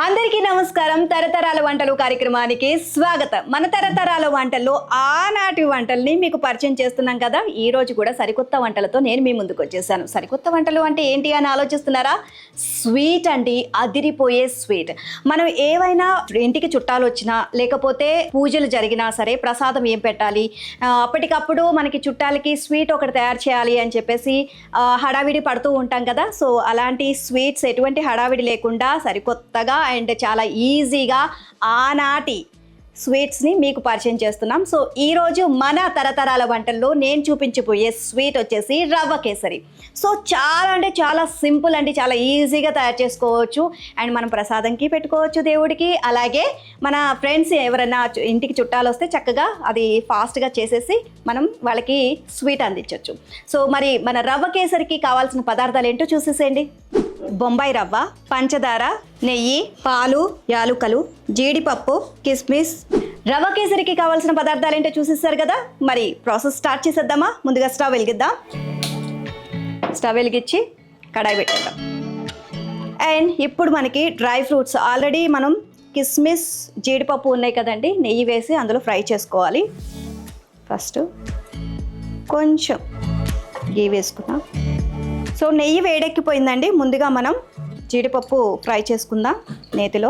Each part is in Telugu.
అందరికీ నమస్కారం. తరతరాల వంటలు కార్యక్రమానికి స్వాగతం. మన తరతరాల వంటల్లో ఆనాటి వంటల్ని మీకు పరిచయం చేస్తున్నాం కదా. ఈ రోజు కూడా సరికొత్త వంటలతో నేను మీ ముందుకు వచ్చేసాను. సరికొత్త వంటలు అంటే ఏంటి అని ఆలోచిస్తున్నారా? స్వీట్ అండి, అదిరిపోయే స్వీట్. మనం ఏవైనా ఇంటికి చుట్టాలు వచ్చినా లేకపోతే పూజలు జరిగినా సరే ప్రసాదం ఏం పెట్టాలి, అప్పటికప్పుడు మనకి చుట్టాలకి స్వీట్ ఒకటి తయారు చేయాలి అని చెప్పేసి హడావిడి పడుతూ ఉంటాం కదా. సో అలాంటి స్వీట్స్ ఎటువంటి హడావిడి లేకుండా సరికొత్తగా అండ్ చాలా ఈజీగా ఆనాటి స్వీట్స్ని మీకు పరిచయం చేస్తున్నాం. సో ఈరోజు మన తరతరాల వంటల్లో నేను చూపించబోయే స్వీట్ వచ్చేసి రవ్వ కేసరి. సో చాలా అంటే చాలా సింపుల్ అండి, చాలా ఈజీగా తయారు చేసుకోవచ్చు. అండ్ మనం ప్రసాదంకి పెట్టుకోవచ్చు దేవుడికి, అలాగే మన ఫ్రెండ్స్ ఎవరైనా ఇంటికి చుట్టాలు వస్తే చక్కగా అది ఫాస్ట్గా చేసేసి మనం వాళ్ళకి స్వీట్ అందించవచ్చు. సో మరి మన రవ్వ కేసరికి కావాల్సిన పదార్థాలు ఏంటో చూసేసేయండి. బొంబాయి రవ్వ, పంచదార, నెయ్యి, పాలు, యాలుకలు, జీడిపప్పు, కిస్మిస్. రవ్వ కేసరికి కావాల్సిన పదార్థాలు ఏంటో చూసేస్తారు కదా. మరి ప్రాసెస్ స్టార్ట్ చేసేద్దామా? ముందుగా స్టవ్ వెలిగిద్దాం. స్టవ్ వెలిగించి కడాయి పెట్టేద్దాం. అండ్ ఇప్పుడు మనకి డ్రై ఫ్రూట్స్ ఆల్రెడీ మనం కిస్మిస్, జీడిపప్పు ఉన్నాయి కదండి, నెయ్యి వేసి అందులో ఫ్రై చేసుకోవాలి. ఫస్ట్ కొంచెం గీ వేసుకున్నాం. సో నెయ్యి వేడెక్కిపోయిందండి. ముందుగా మనం జీడిపప్పు ఫ్రై చేసుకుందాం నేతిలో.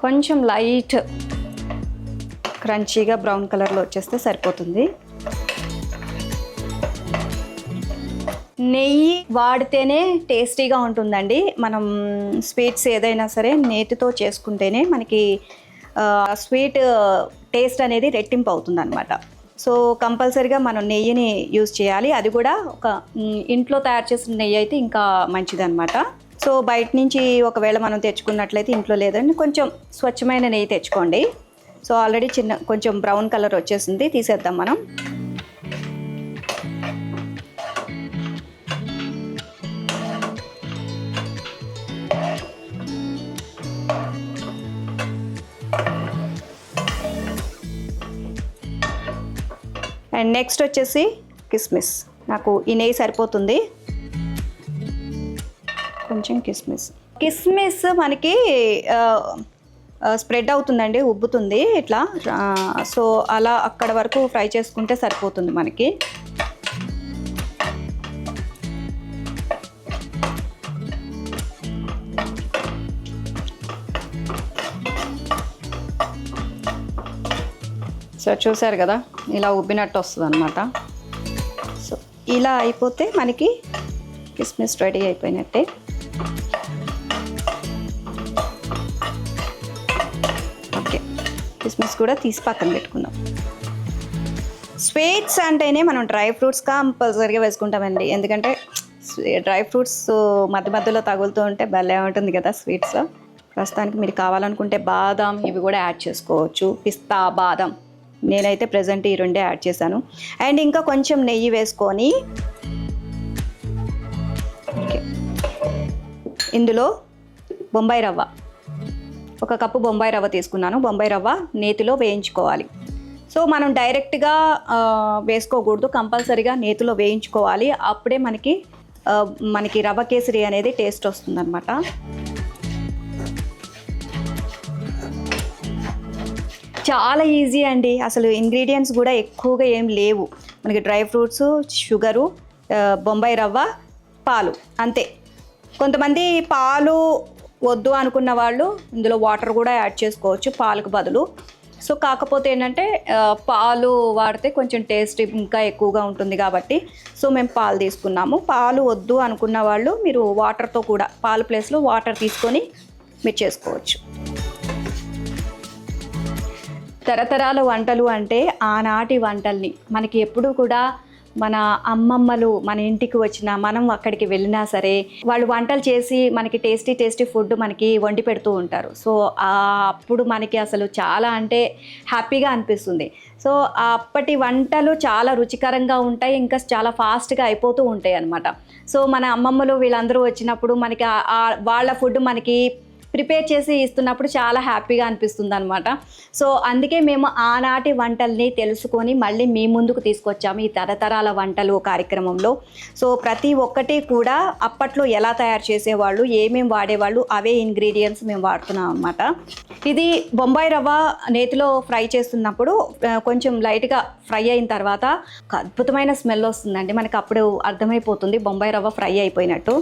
కొంచెం లైట్ క్రంచీగా బ్రౌన్ కలర్లో వచ్చేస్తే సరిపోతుంది. నెయ్యి వాడితేనే టేస్టీగా ఉంటుందండి. మనం స్వీట్స్ ఏదైనా సరే నేతితో చేసుకుంటేనే మనకి స్వీట్ టేస్ట్ అనేది రెట్టింపు అవుతుంది అనమాట. సో కంపల్సరీగా మనం నెయ్యిని యూజ్ చేయాలి. అది కూడా ఒక ఇంట్లో తయారు చేసిన నెయ్యి అయితే ఇంకా మంచిదన్నమాట. సో బయట నుంచి ఒకవేళ మనం తెచ్చుకున్నట్లయితే, ఇంట్లో లేదండి, కొంచెం స్వచ్ఛమైన నెయ్యి తెచ్చుకోండి. సో ఆల్రెడీ కొంచెం బ్రౌన్ కలర్ వచ్చేసింది, తీసేద్దాం మనం. అండ్ నెక్స్ట్ వచ్చేసి కిస్మిస్. నాకు ఈ నెయ్యి సరిపోతుంది. కొంచెం కిస్మిస్ మనకి స్ప్రెడ్ అవుతుందండి, ఉబ్బుతుంది ఇట్లా. సో అలా అక్కడ వరకు ఫ్రై చేసుకుంటే సరిపోతుంది మనకి. సో చూసారు కదా, ఇలా ఉబ్బినట్టు వస్తుంది అనమాట. సో ఇలా అయిపోతే మనకి కిస్మిస్ రెడీ అయిపోయినట్టే. ఓకే, కిస్మిస్ కూడా తీసి పక్కన పెట్టుకుందాం. స్వీట్స్ అంటేనే మనం డ్రై ఫ్రూట్స్ కంపల్సరీగా వేసుకుంటామండి. ఎందుకంటే డ్రై ఫ్రూట్స్ మధ్య మధ్యలో తగులుతూ ఉంటే భలే ఉంటుంది కదా స్వీట్స్లో. ప్రస్తుతానికి మీరు కావాలనుకుంటే బాదాం ఇవి కూడా యాడ్ చేసుకోవచ్చు, పిస్తా, బాదం. నేనైతే ప్రజెంట్ ఈ రెండే యాడ్ చేశాను. అండ్ ఇంకా కొంచెం నెయ్యి వేసుకొని ఇందులో బొంబాయి రవ్వ, 1 కప్పు బొంబాయి రవ్వ తీసుకున్నాను. బొంబాయి రవ్వ నేతిలో వేయించుకోవాలి. సో మనం డైరెక్ట్గా వేసుకోకూడదు, కంపల్సరీగా నేతిలో వేయించుకోవాలి. అప్పుడే మనకి రవ్వ కేసరి అనేది టేస్ట్ వస్తుందన్నమాట. చాలా ఈజీ అండి. అసలు ఇంగ్రీడియంట్స్ కూడా ఎక్కువగా ఏం లేవు. మనకి డ్రై ఫ్రూట్స్, షుగరు, బొంబాయి రవ్వ, పాలు, అంతే. కొంతమంది పాలు వద్దు అనుకున్న వాళ్ళు ఇందులో వాటర్ కూడా యాడ్ చేసుకోవచ్చు పాలకు బదులు. సో కాకపోతే ఏంటంటే పాలు వాడితే కొంచెం టేస్ట్ ఇంకా ఎక్కువగా ఉంటుంది కాబట్టి సో మేము పాలు తీసుకున్నాము. పాలు వద్దు అనుకున్న వాళ్ళు మీరు వాటర్తో కూడా, పాలు ప్లేస్లో వాటర్ తీసుకొని మీరు చేసుకోవచ్చు. తరతరాల వంటలు అంటే ఆనాటి వంటల్ని మనకి ఎప్పుడు కూడా మన అమ్మమ్మలు మన ఇంటికి వచ్చినా మనం అక్కడికి వెళ్ళినా సరే వాళ్ళు వంటలు చేసి మనకి టేస్టీ ఫుడ్ మనకి వండి పెడుతూ ఉంటారు. సో అప్పుడు మనకి అసలు చాలా అంటే హ్యాపీగా అనిపిస్తుంది. సో అప్పటి వంటలు చాలా రుచికరంగా ఉంటాయి, ఇంకా చాలా ఫాస్ట్గా అయిపోతూ ఉంటాయి అన్నమాట. సో మన అమ్మమ్మలు వీళ్ళందరూ వచ్చినప్పుడు మనకి వాళ్ళ ఫుడ్ మనకి ప్రిపేర్ చేసి ఇస్తున్నప్పుడు చాలా హ్యాపీగా అనిపిస్తుంది అనమాట. సో అందుకే మేము ఆనాటి వంటల్ని తెలుసుకొని మళ్ళీ మీ ముందుకు తీసుకొచ్చాము ఈ తరతరాల వంటలు కార్యక్రమంలో. సో ప్రతి ఒక్కటి కూడా అప్పట్లో ఎలా తయారు చేసేవాళ్ళు, ఏమేమి వాడేవాళ్ళు, అవే ఇంగ్రీడియంట్స్ మేము వాడుతున్నాం అనమాట. ఇది బొంబాయి రవ్వ నేతిలో ఫ్రై చేస్తున్నప్పుడు కొంచెం లైట్గా ఫ్రై అయిన తర్వాత ఒక అద్భుతమైన స్మెల్ వస్తుందండి. మనకి అప్పుడు అర్థమైపోతుంది బొంబాయి రవ్వ ఫ్రై అయిపోయినట్టు.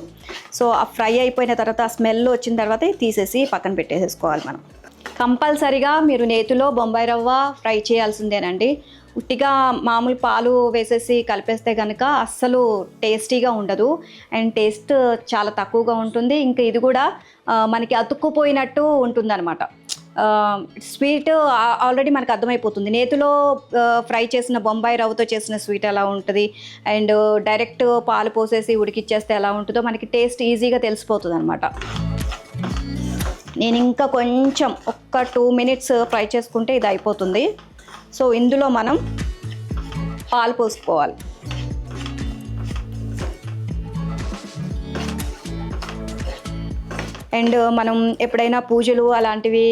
సో ఆ ఫ్రై అయిపోయిన తర్వాత ఆ స్మెల్ వచ్చిన తర్వాత తీసేసి పక్కన పెట్టేసేసుకోవాలి. మనం కంపల్సరీగా మీరు నేతిలో బొంబాయి రవ్వ ఫ్రై చేయాల్సిందేనండి. ఉట్టిగా మామూలు పాలు వేసేసి కలిపేస్తే కనుక అస్సలు టేస్టీగా ఉండదు, అండ్ టేస్ట్ చాలా తక్కువగా ఉంటుంది. ఇంకా ఇది కూడా మనకి అతుక్కుపోయినట్టు ఉంటుందన్నమాట. స్వీట్ ఆల్రెడీ మనకు అర్థమైపోతుంది. నేతిలో ఫ్రై చేసిన బొంబాయి రవ్వతో చేసిన స్వీట్ ఎలా ఉంటుంది, అండ్ డైరెక్ట్ పాలు పోసేసి ఉడికిచ్చేస్తే ఎలా ఉంటుందో మనకి టేస్ట్ ఈజీగా తెలిసిపోతుంది అనమాట. నేను ఇంకా కొంచెం ఒక్క 2 minutes ఫ్రై చేసుకుంటే ఇది అయిపోతుంది. సో ఇందులో మనం పాలు పోసుకోవాలి. అండ్ మనం ఎప్పుడైనా పూజలు అలాంటివి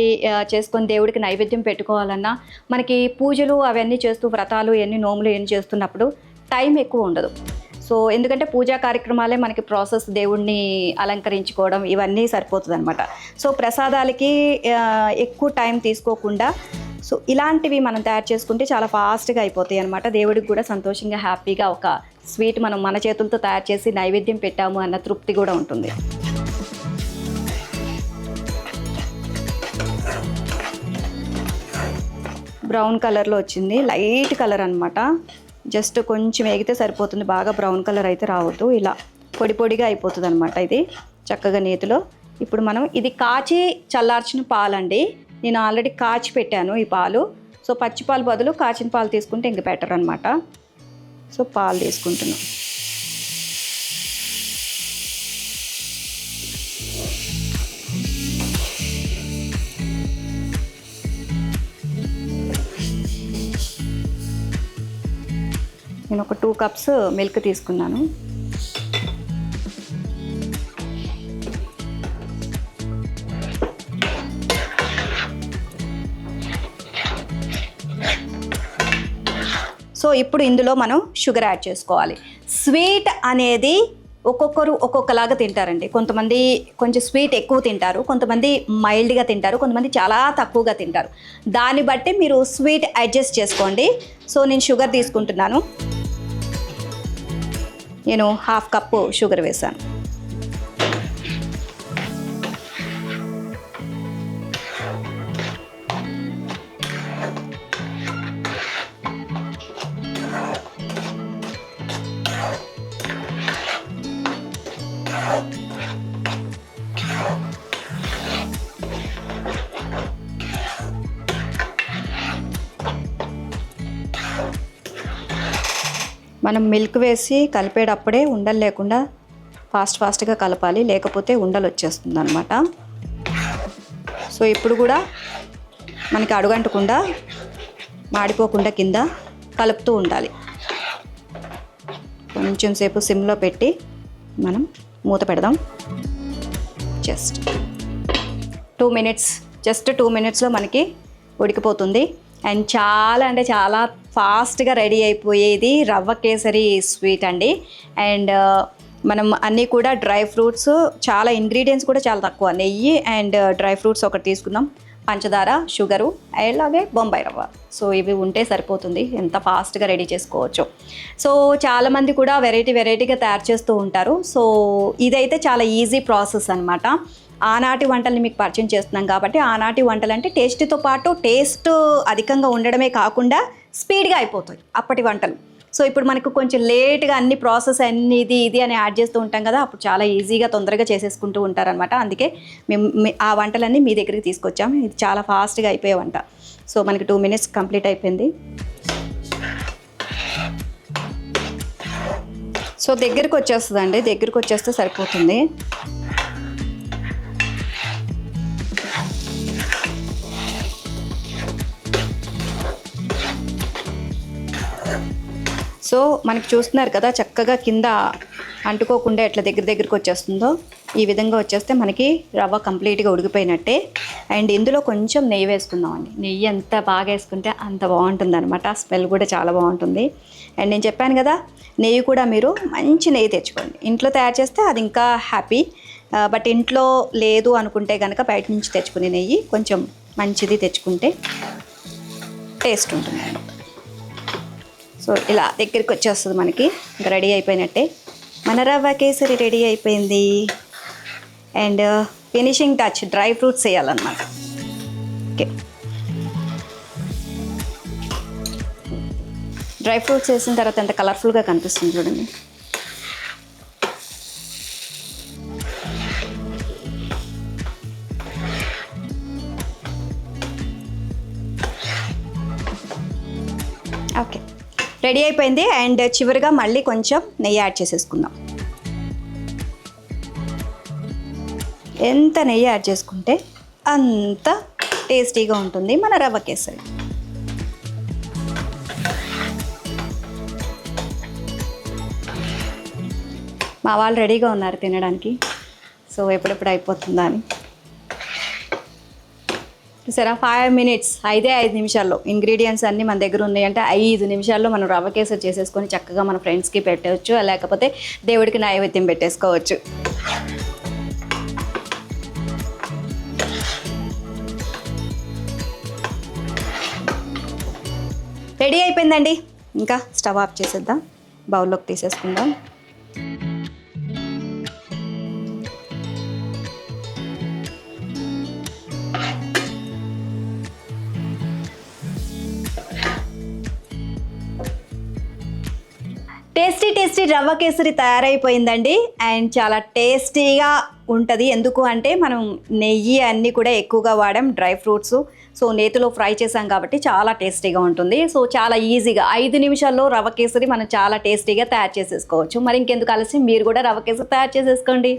చేసుకొని దేవుడికి నైవేద్యం పెట్టుకోవాలన్నా మనకి పూజలు అవన్నీ చేస్తూ వ్రతాలు ఎన్ని నోములు ఎన్ని చేస్తున్నప్పుడు టైం ఎక్కువ ఉండదు. సో ఎందుకంటే పూజా కార్యక్రమాలే మనకి ప్రాసెస్, దేవుణ్ణి అలంకరించుకోవడం ఇవన్నీ సరిపోతుంది అనమాట. సో ప్రసాదాలకి ఎక్కువ టైం తీసుకోకుండా సో ఇలాంటివి మనం తయారు చేసుకుంటే చాలా ఫాస్ట్గా అయిపోతాయి అనమాట. దేవుడికి కూడా సంతోషంగా హ్యాపీగా ఒక స్వీట్ మనం మన చేతులతో తయారు చేసి నైవేద్యం పెట్టాము అన్న తృప్తి కూడా ఉంటుంది. బ్రౌన్ కలర్లో వచ్చింది, లైట్ కలర్ అనమాట. జస్ట్ కొంచెం వేగితే సరిపోతుంది, బాగా బ్రౌన్ కలర్ అయితే రావద్దు. ఇలా పొడి పొడిగా అయిపోతుంది అనమాట ఇది చక్కగా నేతిలో. ఇప్పుడు మనం ఇది కాచి చల్లార్చిన పాలండి. నేను ఆల్రెడీ కాచి పెట్టాను ఈ పాలు. సో పచ్చి పాలు బదులు కాచిన పాలు తీసుకుంటే ఇంక బెటర్ అనమాట. సో పాలు తీసుకుంటున్నాం. నేను ఒక 2 cups మిల్క్ తీసుకున్నాను. సో ఇప్పుడు ఇందులో మనం షుగర్ యాడ్ చేసుకోవాలి. స్వీట్ అనేది ఒక్కొక్కరు ఒక్కొక్కలాగా తింటారండి. కొంతమంది కొంచెం స్వీట్ ఎక్కువ తింటారు, కొంతమంది మైల్డ్గా తింటారు, కొంతమంది చాలా తక్కువగా తింటారు. దాన్ని బట్టి మీరు స్వీట్ అడ్జస్ట్ చేసుకోండి. సో నేను షుగర్ తీసుకుంటున్నాను. నేను 1/2 cup షుగర్ వేసాను. మనం మిల్క్ వేసి కలిపేటప్పుడే ఉండలు లేకుండా ఫాస్ట్గా కలపాలి, లేకపోతే ఉండలు వచ్చేస్తుంది అనమాట. సో ఇప్పుడు కూడా మనకి అడుగంటకుండా మాడిపోకుండా కింద కలుపుతూ ఉండాలి. కొంచెం సేపు సిమ్లో పెట్టి మనం మూత పెడదాం. జస్ట్ 2 minutes, జస్ట్ 2 minutesలో మనకి ఉడికిపోతుంది. అండ్ చాలా అంటే చాలా ఫాస్ట్గా రెడీ అయిపోయేది రవ్వ కేసరి స్వీట్ అండి. అండ్ మనం అన్నీ కూడా డ్రై ఫ్రూట్స్, చాలా ఇంగ్రీడియంట్స్ కూడా చాలా తక్కువ, నెయ్యి అండ్ డ్రై ఫ్రూట్స్ ఒకటి తీసుకున్నాం, పంచదార, షుగరు, అలాగే బొంబాయి రవ్వ. సో ఇవి ఉంటే సరిపోతుంది, ఎంత ఫాస్ట్గా రెడీ చేసుకోవచ్చు. సో చాలామంది కూడా వెరైటీగా తయారు చేస్తూ ఉంటారు. సో ఇదైతే చాలా ఈజీ ప్రాసెస్ అనమాట. ఆనాటి వంటల్ని మీకు పరిచయం చేస్తున్నాం కాబట్టి ఆనాటి వంటలు అంటే టేస్ట్తో పాటు టేస్ట్ అధికంగా ఉండడమే కాకుండా స్పీడ్గా అయిపోతాయి అప్పటి వంటలు. సో ఇప్పుడు మనకు కొంచెం లేట్గా అన్ని ప్రాసెస్ అన్ని ఇది అని యాడ్ చేస్తూ ఉంటాం కదా, అప్పుడు చాలా ఈజీగా తొందరగా చేసేసుకుంటూ ఉంటారనమాట. అందుకే మేము ఆ వంటలన్నీ మీ దగ్గరికి తీసుకొచ్చాము. ఇది చాలా ఫాస్ట్గా అయిపోయే వంట. సో మనకి 2 minutes కంప్లీట్ అయిపోయింది. సో దగ్గరికి వచ్చేస్తుందండి, దగ్గరికి వచ్చేస్తే సరిపోతుంది. సో మనకి చూస్తున్నారు కదా చక్కగా కింద అంటుకోకుండా ఎట్లా దగ్గరికి వచ్చేస్తుందో, ఈ విధంగా వచ్చేస్తే మనకి రవ్వ కంప్లీట్గా ఉడికిపోయినట్టే. అండ్ ఇందులో కొంచెం నెయ్యి వేసుకుందామండి. నెయ్యి ఎంత బాగా వేసుకుంటే అంత బాగుంటుంది అనమాట, స్మెల్ కూడా చాలా బాగుంటుంది. అండ్ నేను చెప్పాను కదా, నెయ్యి కూడా మీరు మంచి నెయ్యి తెచ్చుకోండి. ఇంట్లో తయారు చేస్తే అది ఇంకా హ్యాపీ, బట్ ఇంట్లో లేదు అనుకుంటే కనుక బయట నుంచి తెచ్చుకునే నెయ్యి కొంచెం మంచిది తెచ్చుకుంటే టేస్ట్ ఉంటుంది. సో ఇలా దగ్గరికి వచ్చేస్తుంది మనకి, ఇంకా రెడీ అయిపోయినట్టే. మన రవ్వ కేసరి రెడీ అయిపోయింది. And finishing touch dry fruits వేయాలన్నమాట. ఓకే, డ్రై ఫ్రూట్స్ వేసిన తర్వాత ఎంత కలర్ఫుల్గా కనిపిస్తుంది చూడండి. ఓకే, రెడీ అయిపోయింది. అండ్ చివరిగా మళ్ళీ కొంచెం నెయ్యి యాడ్ చేసేసుకుందాం. ఎంత నెయ్యి యాడ్ చేసుకుంటే అంత టేస్టీగా ఉంటుంది మన రవ్వ కేసరి. మా వాళ్ళు రెడీగా ఉన్నారు తినడానికి. సో ఎప్పుడెప్పుడు అయిపోతుందా అని. సరే 5 minutes, 5 నిమిషాల్లో ఇంగ్రీడియంట్స్ అన్నీ మన దగ్గర ఉన్నాయి అంటే 5 నిమిషాల్లో మనం రవ్వ కేసరి చేసేసుకొని చక్కగా మన ఫ్రెండ్స్కి పెట్టవచ్చు, లేకపోతే దేవుడికి నైవేద్యం పెట్టేసుకోవచ్చు. రెడీ అయిపోయిందండి. ఇంకా స్టవ్ ఆఫ్ చేసేద్దాం, బౌల్లోకి తీసేసుకుందాం. టేస్టీ రవ్వ కేసరి తయారైపోయిందండి. అండ్ చాలా టేస్టీగా ఉంటుంది. ఎందుకు అంటే మనం నెయ్యి అన్నీ కూడా ఎక్కువగా వాడాం, డ్రై ఫ్రూట్స్. సో నేతిలో ఫ్రై చేసాం కాబట్టి చాలా టేస్టీగా ఉంటుంది. సో చాలా ఈజీగా 5 నిమిషాల్లో రవ్వ కేసరి మనం చాలా టేస్టీగా తయారు చేసేసుకోవచ్చు. మరి ఇంకెందుకు ఆలస్యం, మీరు కూడా రవ్వ కేసరి తయారు చేసేసుకోండి.